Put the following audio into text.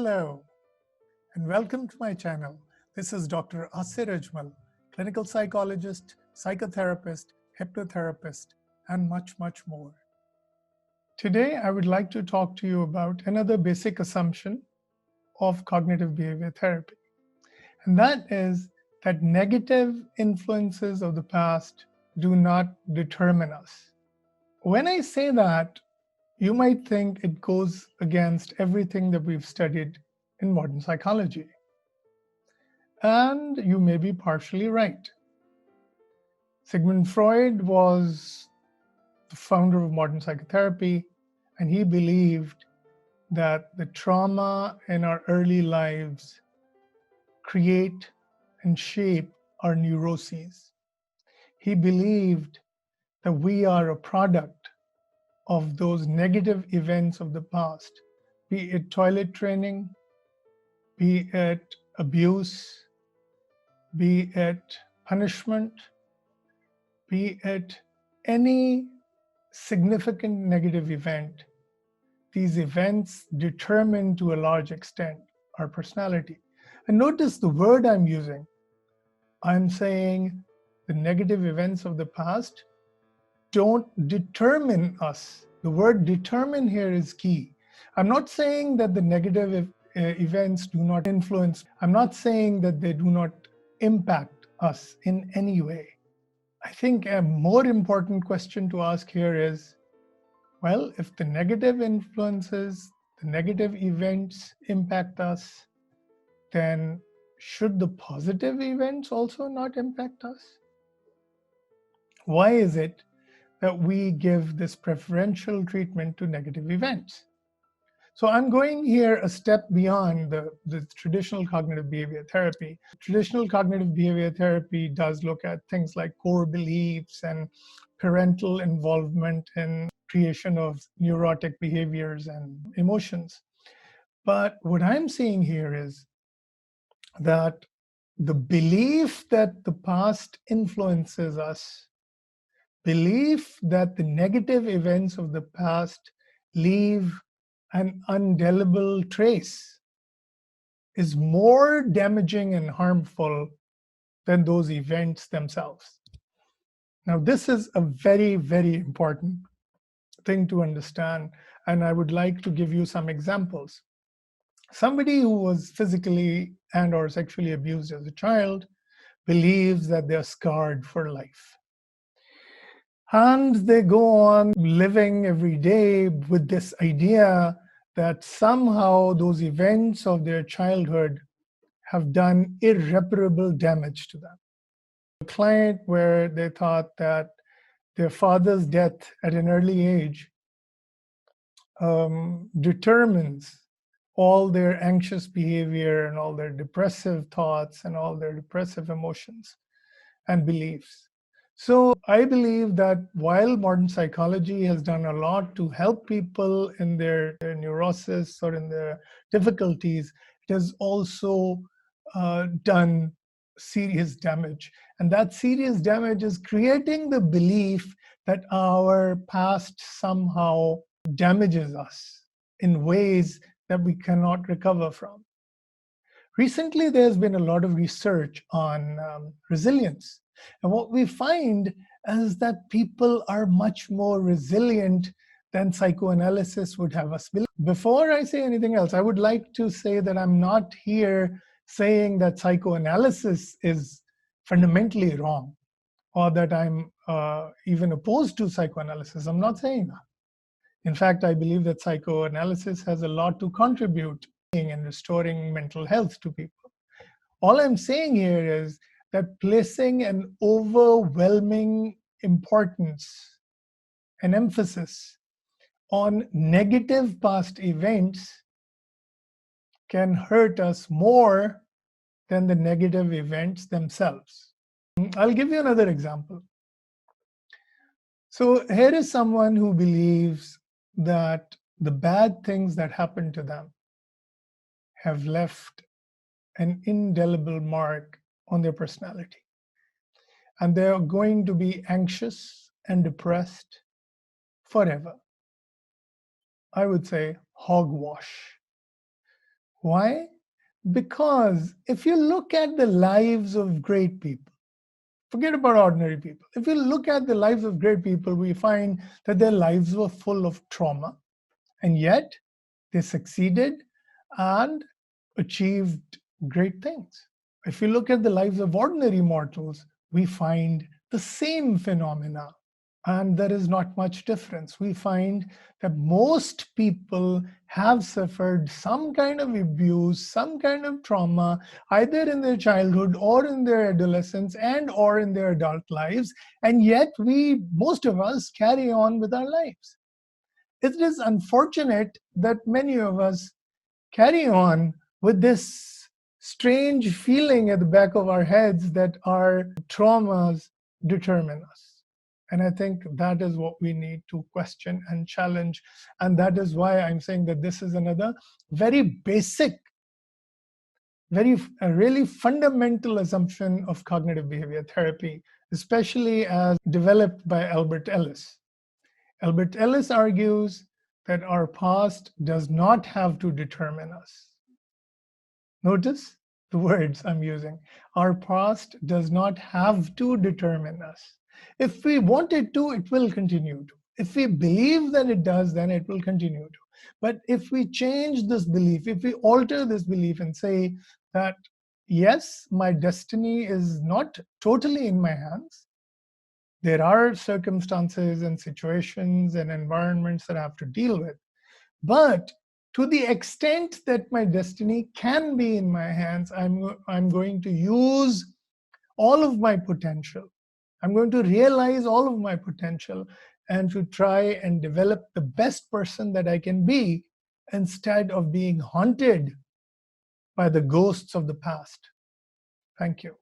Hello and welcome to my channel. This is Dr. Asir Ajmal, clinical psychologist, psychotherapist, hypnotherapist, and much more. Today, I would like to talk to you about another basic assumption of cognitive behavior therapy, and that is that negative influences of the past do not determine us. When I say that, you might think it goes against everything that we've studied in modern psychology. And you may be partially right. Sigmund Freud was the founder of modern psychotherapy, and he believed that the trauma in our early lives create and shape our neuroses. He believed that we are a product of those negative events of the past, be it toilet training, be it abuse, be it punishment, be it any significant negative event. These events determine to a large extent our personality. And notice the word I'm using. I'm saying the negative events of the past don't determine us. The word determine here is key. I'm not saying that the negative events do not influence. I'm not saying that they do not impact us in any way. I think a more important question to ask here is, well, if the negative influences, the negative events impact us, then should the positive events also not impact us? Why is it that we give this preferential treatment to negative events? So I'm going here a step beyond the traditional cognitive behavior therapy. Traditional cognitive behavior therapy does look at things like core beliefs and parental involvement in creation of neurotic behaviors and emotions. But what I'm seeing here is that the belief that the past influences us, belief that the negative events of the past leave an indelible trace is more damaging and harmful than those events themselves. Now, this is a very important thing to understand, and I would like to give you some examples. Somebody who was physically and or sexually abused as a child believes that they're scarred for life. And they go on living every day with this idea that somehow those events of their childhood have done irreparable damage to them. A client where they thought that their father's death at an early age determines all their anxious behavior and all their depressive thoughts and all their depressive emotions and beliefs. So I believe that while modern psychology has done a lot to help people in their neurosis or in their difficulties, it has also done serious damage. And that serious damage is creating the belief that our past somehow damages us in ways that we cannot recover from. Recently, there's been a lot of research on resilience. And what we find is that people are much more resilient than psychoanalysis would have us believe. Before I say anything else, I would like to say that I'm not here saying that psychoanalysis is fundamentally wrong or that I'm even opposed to psychoanalysis. I'm not saying that. In fact, I believe that psychoanalysis has a lot to contribute in restoring mental health to people. All I'm saying here is that placing an overwhelming importance and emphasis on negative past events can hurt us more than the negative events themselves. I'll give you another example. So here is someone who believes that the bad things that happened to them have left an indelible mark on their personality. And they're going to be anxious and depressed forever. I would say hogwash. Why? Because if you look at the lives of great people, forget about ordinary people. If you look at the lives of great people, we find that their lives were full of trauma, and yet they succeeded and achieved great things. If you look at the lives of ordinary mortals, we find the same phenomena, and there is not much difference. We find that most people have suffered some kind of abuse, some kind of trauma, either in their childhood or in their adolescence and or in their adult lives, and yet most of us carry on with our lives. It is unfortunate that many of us carry on with this strange feeling at the back of our heads that our traumas determine us. And I think that is what we need to question and challenge. And that is why I'm saying that this is another very basic, really fundamental assumption of cognitive behavior therapy, especially as developed by Albert Ellis. Albert Ellis argues that our past does not have to determine us. Notice the words I'm using. Our past does not have to determine us. If we want it to, it will continue to. If we believe that it does, then it will continue to. But if we change this belief, if we alter this belief and say that, yes, my destiny is not totally in my hands, there are circumstances and situations and environments that I have to deal with. But to the extent that my destiny can be in my hands, I'm going to use all of my potential. I'm going to realize all of my potential and to try and develop the best person that I can be instead of being haunted by the ghosts of the past. Thank you.